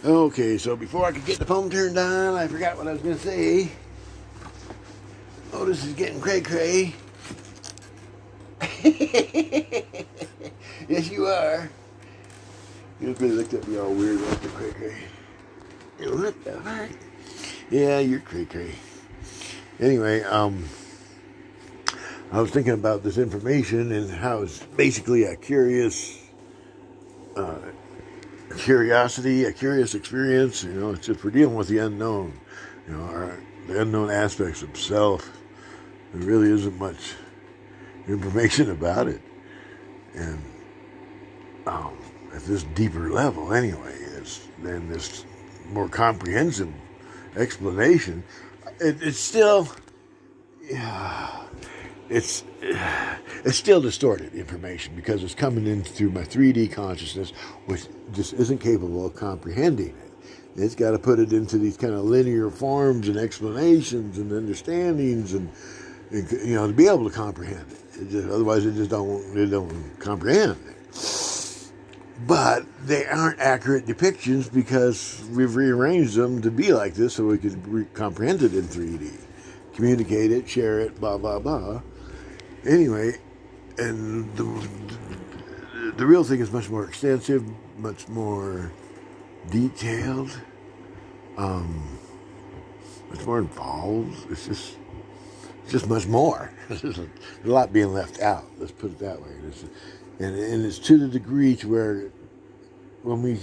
Okay, so before I could get the phone turned on, I forgot what I was going to say. Oh, this is getting cray-cray. Yes, you are. You really looked at me all weird like the cray-cray. What the fuck? Yeah, you're cray-cray. Anyway, I was thinking about this information and how it's basically a curiosity, a curious experience. You know, it's just we're dealing with the unknown. You know, the unknown aspects of self. There really isn't much information about it, and at this deeper level, anyway, than this more comprehensive explanation. It's still, yeah, it's still distorted information because it's coming in through my 3D consciousness, which just isn't capable of comprehending it. It's got to put it into these kind of linear forms and explanations and understandings, and you know, to be able to comprehend it. Otherwise, it don't comprehend it. But they aren't accurate depictions because we've rearranged them to be like this so we could comprehend it in 3D, communicate it, share it, blah blah blah. Anyway, and the real thing is much more extensive, much more detailed, much more involved. It's just much more. There's a lot being left out. Let's put it that way. And it's to the degree to where when we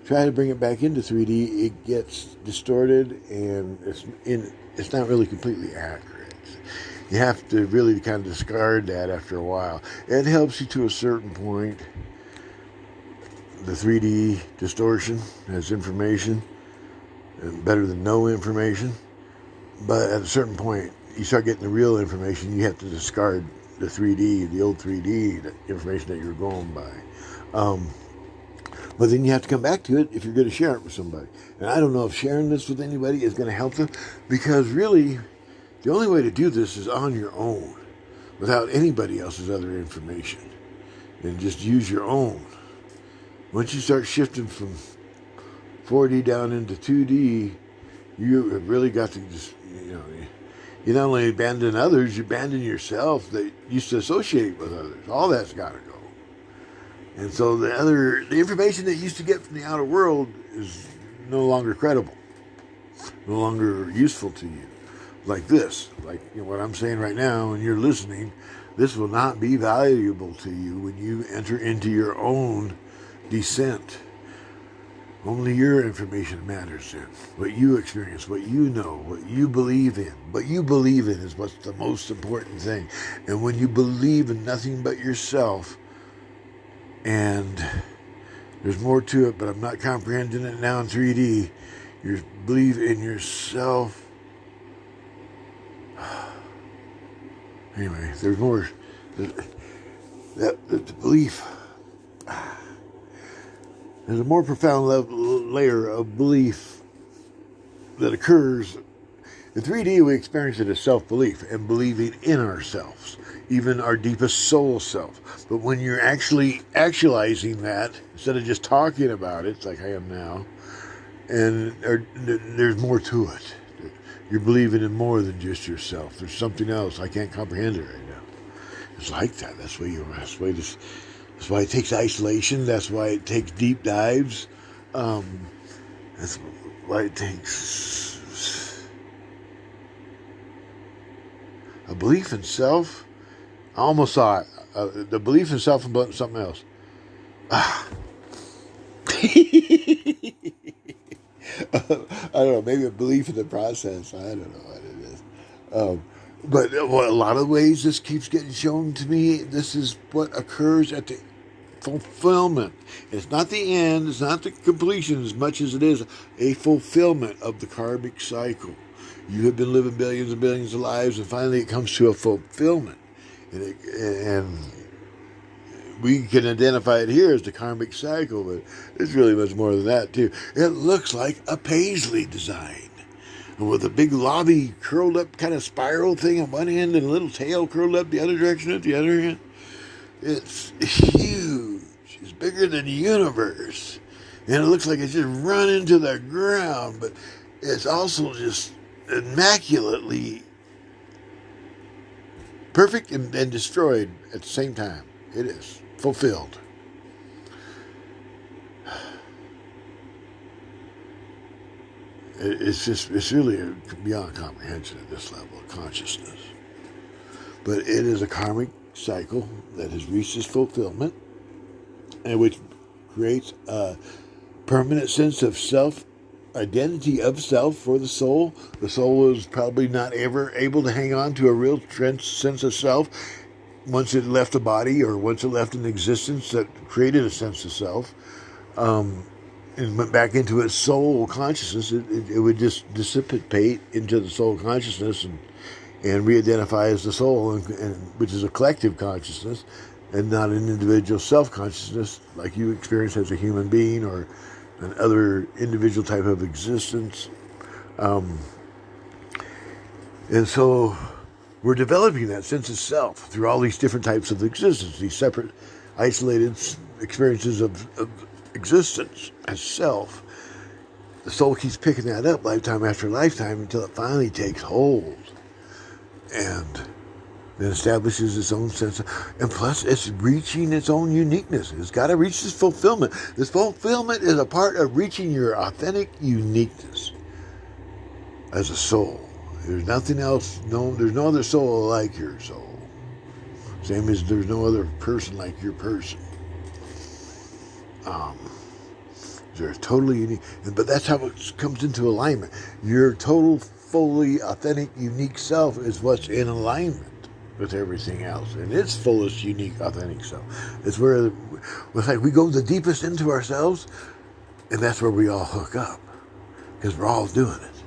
try to bring it back into 3D, it gets distorted and it's not really completely accurate. You have to really kind of discard that after a while. It helps you to a certain point. The 3D distortion has information, better than no information. But at a certain point, you start getting the real information, you have to discard the 3D, the old 3D, the information that you're going by. But then you have to come back to it if you're going to share it with somebody. And I don't know if sharing this with anybody is going to help them, because really, the only way to do this is on your own, without anybody else's other information. And just use your own. Once you start shifting from 4D down into 2D, you have really got to just, you not only abandon others, you abandon yourself that used to associate with others. All that's got to go. And so the information that you used to get from the outer world is no longer credible, no longer useful to you. Like this, what I'm saying right now, and you're listening, this will not be valuable to you when you enter into your own descent. Only your information matters then. What you experience, what you know, what you believe in. What you believe in is what's the most important thing. And when you believe in nothing but yourself, and there's more to it, but I'm not comprehending it now in 3D, you believe in yourself. Anyway, there's more. The belief. There's a more profound layer of belief that occurs. In 3D, we experience it as self-belief and believing in ourselves, even our deepest soul self. But when you're actually actualizing that, instead of just talking about it, like I am now, and there's more to it. You're believing in more than just yourself. There's something else. I can't comprehend it right now. It's like that. That's why it takes isolation. That's why it takes deep dives. That's why it takes a belief in self. I almost saw it. The belief in self and something else. I don't know. Maybe a belief in the process. I don't know what it is. But a lot of ways this keeps getting shown to me. This is what occurs at the fulfillment. It's not the end. It's not the completion as much as it is a fulfillment of the karmic cycle. You have been living billions and billions of lives, and finally it comes to a fulfillment. And we can identify it here as the karmic cycle, but it's really much more than that, too. It looks like a paisley design, with a big lobby curled up kind of spiral thing at one end and a little tail curled up the other direction at the other end. It's huge. It's bigger than the universe. And it looks like it's just run into the ground, but it's also just immaculately perfect and destroyed at the same time. It is fulfilled. It's really beyond comprehension at this level of consciousness. But it is a karmic cycle that has reached its fulfillment, and which creates a permanent sense of self, identity of self for the soul. The soul is probably not ever able to hang on to a real sense of self once it left the body, or once it left an existence that created a sense of self, and went back into its soul consciousness. It would just dissipate into the soul consciousness and re-identify as the soul, and which is a collective consciousness and not an individual self-consciousness like you experience as a human being or an other individual type of existence. And so we're developing that sense of self through all these different types of existence, these separate, isolated experiences of existence as self. The soul keeps picking that up lifetime after lifetime until it finally takes hold and then establishes its own sense of, and plus it's reaching its own uniqueness. It's got to reach this fulfillment. This fulfillment is a part of reaching your authentic uniqueness as a soul. There's nothing else, there's no other soul like your soul. Same as there's no other person like your person. They're totally unique, but that's how it comes into alignment. Your total, fully authentic, unique self is what's in alignment with everything else, and its fullest, unique, authentic self. It's where it's like we go the deepest into ourselves, and that's where we all hook up, because we're all doing it.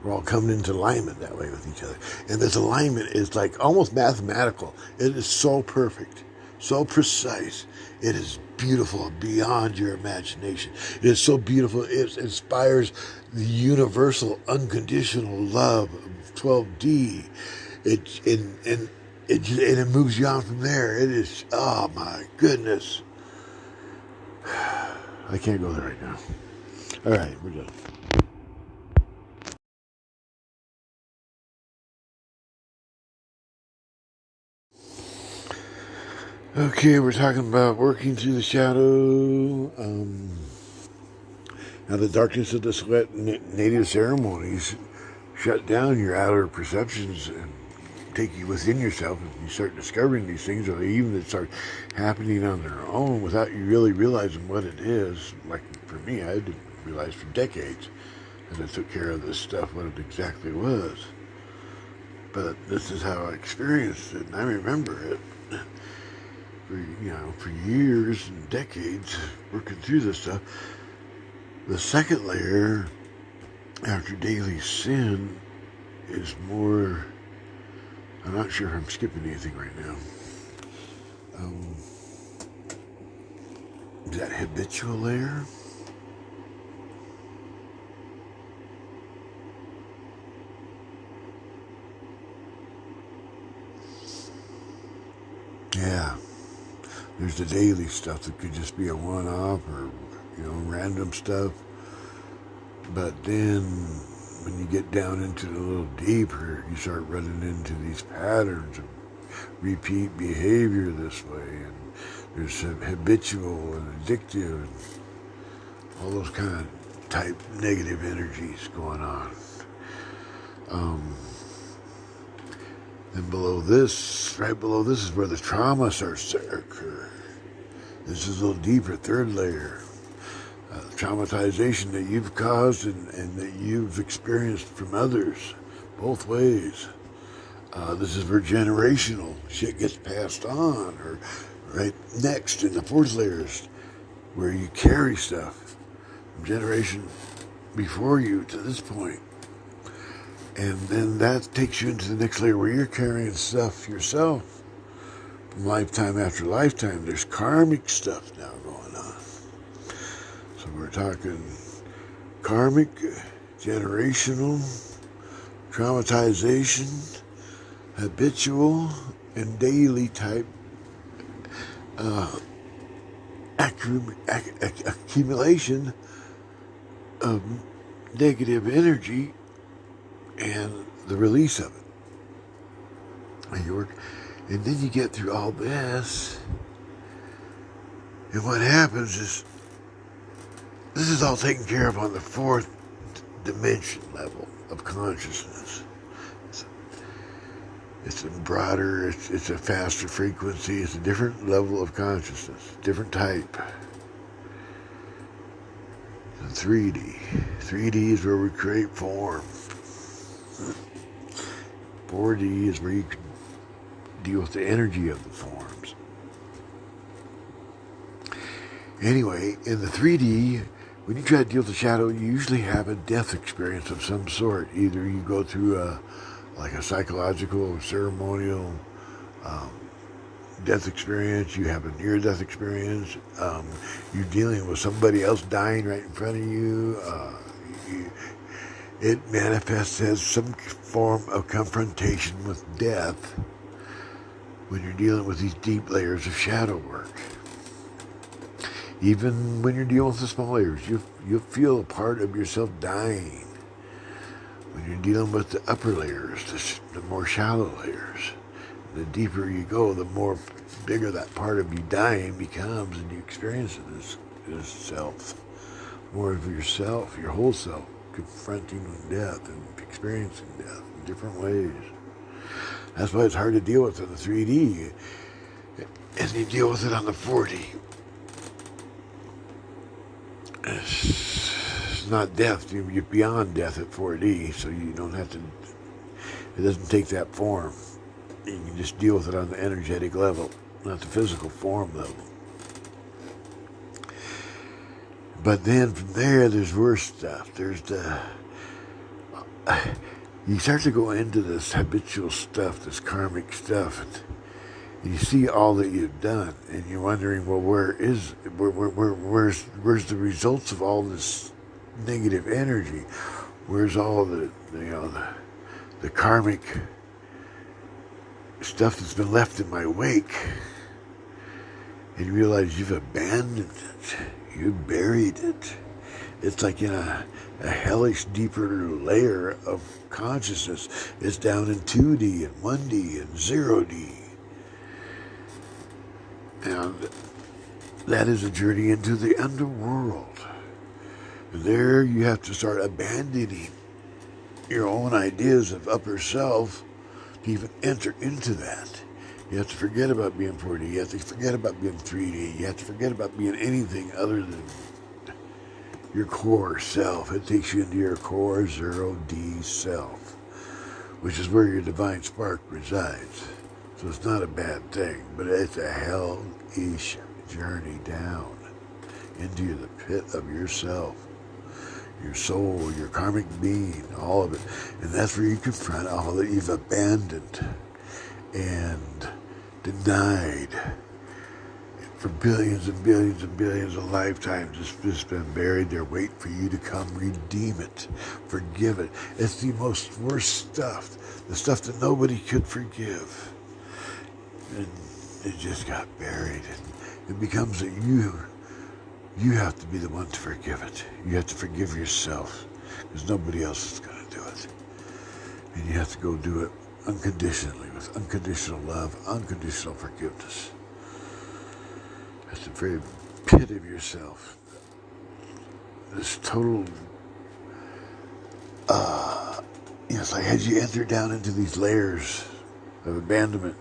We're all coming into alignment that way with each other, and this alignment is like almost mathematical. It is so perfect, so precise. It is beautiful beyond your imagination. It is so beautiful. It inspires the universal, unconditional love of 12D. It moves you on from there. It is, oh my goodness. I can't go there right now. All right, we're done. Okay, we're talking about working through the shadow. Now, the darkness of the sweat native ceremonies shut down your outer perceptions and take you within yourself, and you start discovering these things, or even that start happening on their own without you really realizing what it is. Like for me, I didn't realize for decades as I took care of this stuff what it exactly was. But this is how I experienced it, and I remember it. For years and decades working through this stuff. The second layer after daily sin is more, I'm not sure if I'm skipping anything right now. Is that habitual layer? Yeah. There's the daily stuff that could just be a one-off or, random stuff. But then when you get down into it a little deeper, you start running into these patterns of repeat behavior this way. And there's habitual and addictive and all those kind of type negative energies going on. And below this, right below this is where the trauma starts to occur. This is a little deeper, third layer. Traumatization that you've caused and that you've experienced from others, both ways. This is where generational shit gets passed on, or right next in the fourth layers, where you carry stuff from generation before you to this point. And then that takes you into the next layer where you're carrying stuff yourself from lifetime after lifetime. There's karmic stuff now going on. So we're talking karmic, generational, traumatization, habitual, and daily type accumulation of negative energy and the release of it. And then you get through all this, and what happens is this is all taken care of on the fourth dimension level of consciousness. It's a broader, it's a faster frequency, it's a different level of consciousness, different type. And 3D. 3D is where we create form. 4D is where you can deal with the energy of the forms. Anyway, in the 3D, when you try to deal with the shadow, you usually have a death experience of some sort. Either you go through a psychological, ceremonial death experience, you have a near-death experience, you're dealing with somebody else dying right in front of you. It manifests as some form of confrontation with death when you're dealing with these deep layers of shadow work. Even when you're dealing with the small layers, you'll feel a part of yourself dying. When you're dealing with the upper layers, the more shallow layers, the deeper you go, the more bigger that part of you dying becomes, and you experience it as self. More of yourself, your whole self, confronting death and experiencing death in different ways. That's why it's hard to deal with in the 3D, and you deal with it on the 4D. It's not death. You're beyond death at 4D, so you don't have to. It doesn't take that form. You can just deal with it on the energetic level, not the physical form level. But then from there, there's worse stuff. There's you start to go into this habitual stuff, this karmic stuff, and you see all that you've done, and you're wondering, well, where's the results of all this negative energy? Where's all the karmic stuff that's been left in my wake? And you realize you've abandoned it. You've buried it. It's like in a hellish, deeper layer of consciousness. It's down in 2D and 1D and 0D. And that is a journey into the underworld. And there you have to start abandoning your own ideas of upper self to even enter into that. You have to forget about being 4D. You have to forget about being 3D. You have to forget about being anything other than your core self. It takes you into your core 0D self, which is where your divine spark resides. So it's not a bad thing, but it's a hellish journey down into the pit of yourself, your soul, your karmic being, all of it. And that's where you confront all that you've abandoned and denied for billions and billions and billions of lifetimes. It's just been buried there, waiting for you to come redeem it, forgive it. It's the most worst stuff, the stuff that nobody could forgive. And it just got buried. And it becomes that you have to be the one to forgive it. You have to forgive yourself, because nobody else is going to do it. And you have to go do it unconditionally, with unconditional love, unconditional forgiveness. At the very pit of yourself. This total, it's like as you enter down into these layers of abandonment,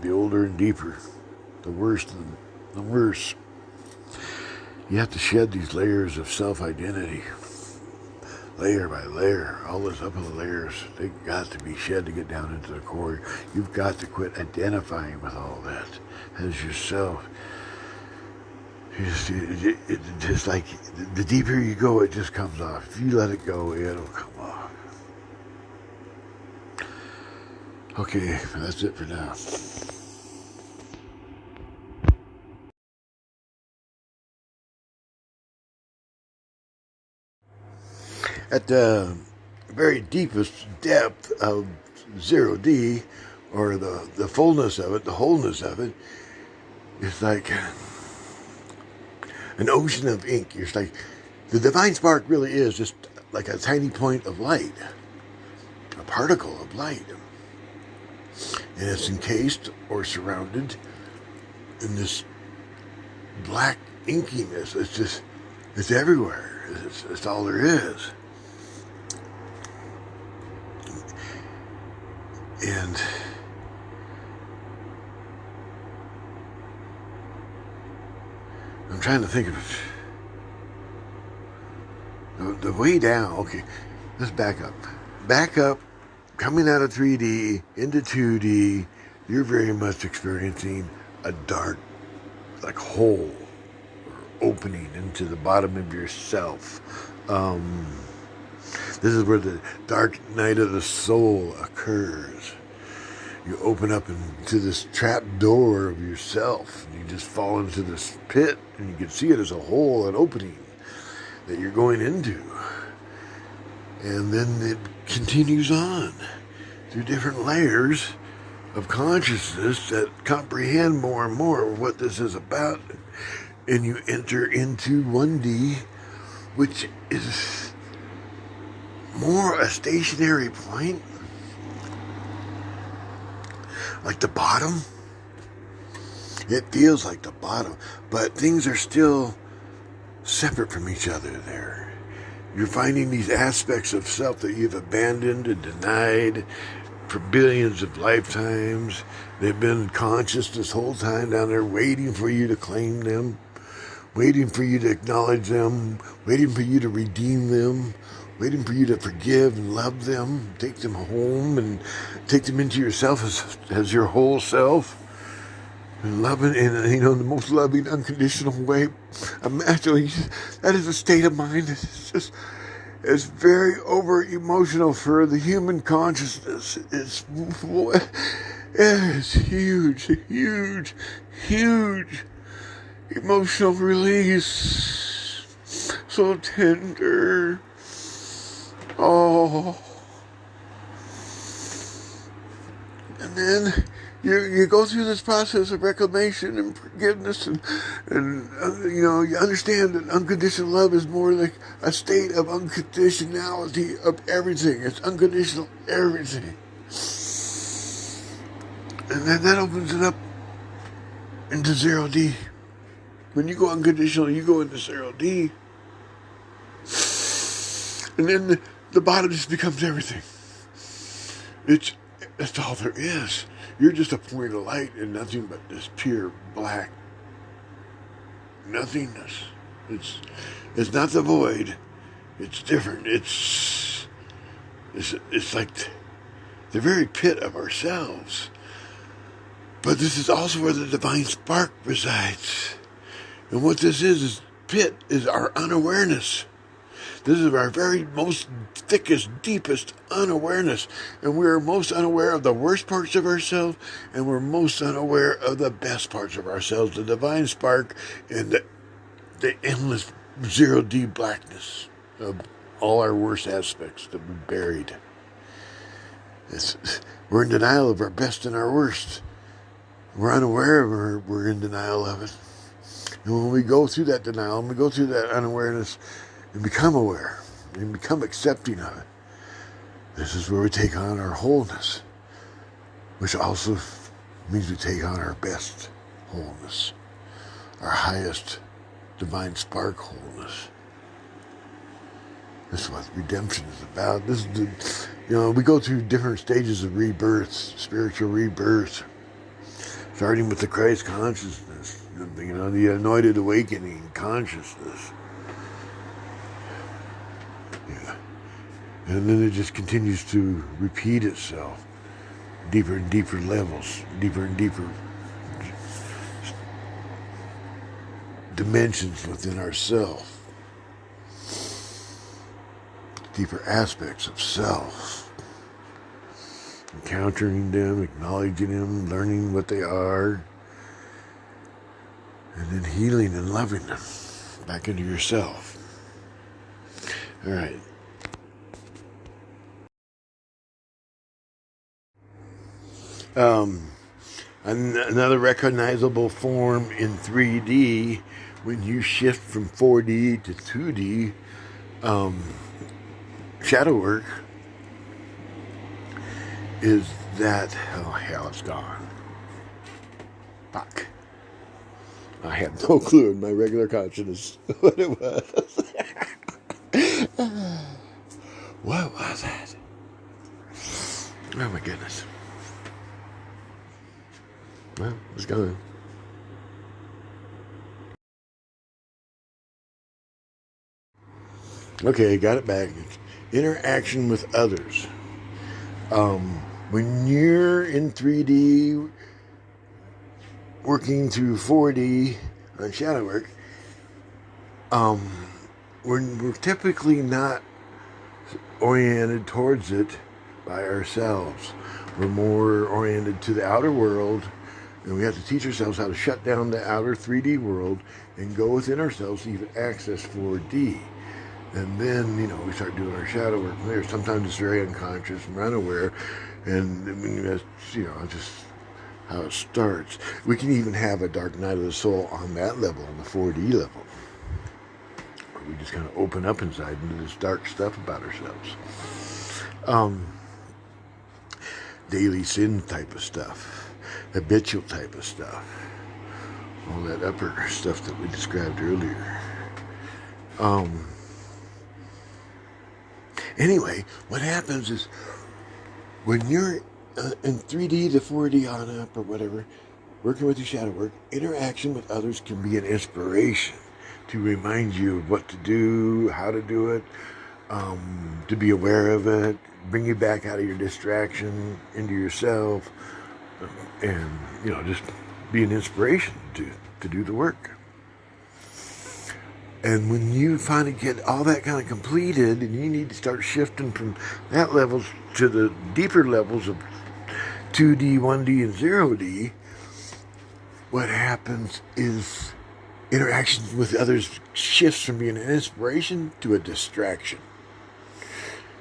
the older and deeper, the worse and the worse. You have to shed these layers of self-identity, layer by layer. All those upper layers, they got to be shed to get down into the core. You've got to quit identifying with all that as yourself. It's just like the deeper you go, it just comes off. If you let it go, it'll come off. Okay, that's it for now. At the very deepest depth of 0D, or the fullness of it, the wholeness of it, it's like an ocean of ink. You're like, the divine spark really is just like a tiny point of light, a particle of light. And it's encased or surrounded in this black inkiness. It's everywhere. It's all there is. And I'm trying to think of the way down. Okay, let's back up. Back up, coming out of 3D into 2D, you're very much experiencing a dark, like, hole or opening into the bottom of yourself. This is where the dark night of the soul occurs. You open up into this trap door of yourself, and you just fall into this pit, and you can see it as a hole, an opening that you're going into. And then it continues on through different layers of consciousness that comprehend more and more what this is about. And you enter into 1D, which is more a stationary point, like the bottom. It feels like the bottom, but things are still separate from each other there. You're finding these aspects of self that you've abandoned and denied for billions of lifetimes. They've been conscious this whole time down there, waiting for you to claim them, waiting for you to acknowledge them, waiting for you to redeem them, waiting for you to forgive and love them, take them home and take them into yourself as your whole self. And loving in, the most loving, unconditional way. Imagine that is a state of mind. It's very over emotional for the human consciousness. It's huge, huge, huge emotional release. So tender. Oh. And then you go through this process of reclamation and forgiveness, and you understand that unconditional love is more like a state of unconditionality of everything. It's unconditional everything. And then that opens it up into 0D. When you go unconditional, you go into 0D. And then the bottom just becomes everything. That's all there is. You're just a point of light and nothing but this pure black nothingness. It's not the void. It's different. It's like the very pit of ourselves. But this is also where the divine spark resides. And what this is pit is our unawareness. This is our very most thickest, deepest unawareness. And we are most unaware of the worst parts of ourselves, and we're most unaware of the best parts of ourselves, the divine spark and the endless 0D blackness of all our worst aspects that we buried. We're in denial of our best and our worst. We're unaware of it. We're in denial of it. And when we go through that denial, and we go through that unawareness, and become aware, and become accepting of it, this is where we take on our wholeness, which also means we take on our best wholeness, our highest divine spark wholeness. This is what redemption is about. This is we go through different stages of rebirth, spiritual rebirth, starting with the Christ consciousness, the anointed awakening consciousness. And then it just continues to repeat itself. Deeper and deeper levels. Deeper and deeper dimensions within ourself. Deeper aspects of self. Encountering them, acknowledging them, learning what they are. And then healing and loving them back into yourself. All right. Another recognizable form in 3D when you shift from 4D to 2D shadow work is that, oh hell, it's gone. Fuck. I have no clue in my regular consciousness what it was. What was that? Oh my goodness. Well, it's gone. Okay, got it back. Interaction with others. When you're in 3D, working through 4D on shadow work, we're typically not oriented towards it by ourselves. We're more oriented to the outer world, and we have to teach ourselves how to shut down the outer 3D world and go within ourselves to even access 4D. And then, we start doing our shadow work from there. Sometimes it's very unconscious and unaware, and that's, just how it starts. We can even have a dark night of the soul on that level, on the 4D level. Where we just kind of open up inside into this dark stuff about ourselves. Daily sin type of stuff. Habitual type of stuff. All that upper stuff that we described earlier. Anyway, what happens is when you're in 3D to 4D on up or whatever, working with your shadow work, interaction with others can be an inspiration to remind you of what to do, how to do it, to be aware of it, bring you back out of your distraction into yourself, and, just be an inspiration to do the work. And when you finally get all that kind of completed, and you need to start shifting from that level to the deeper levels of 2D, 1D, and 0D, what happens is interaction with others shifts from being an inspiration to a distraction.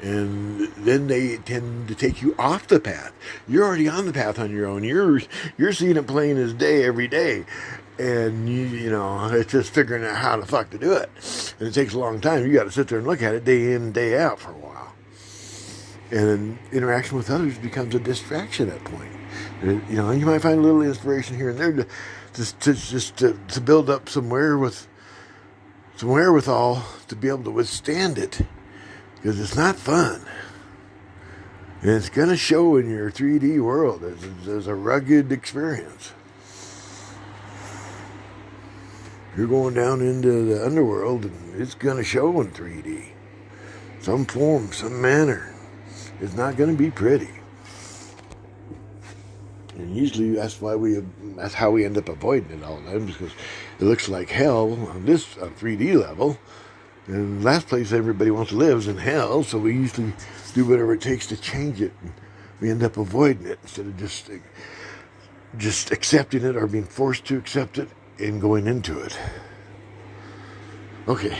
And then they tend to take you off the path. You're already on the path on your own. You're seeing it plain as day every day. And, it's just figuring out how the fuck to do it. And it takes a long time. You got to sit there and look at it day in and day out for a while. And interaction with others becomes a distraction at that point. You might find a little inspiration here and there to build up some wherewithal to be able to withstand it. Because it's not fun. And it's going to show in your 3D world as a rugged experience. You're going down into the underworld, and it's going to show in 3D. Some form, some manner. It's not going to be pretty. And usually that's how we end up avoiding it all the time, because it looks like hell on 3D level. And the last place everybody wants to live is in hell, so we usually do whatever it takes to change it. And we end up avoiding it instead of just accepting it or being forced to accept it and going into it. Okay.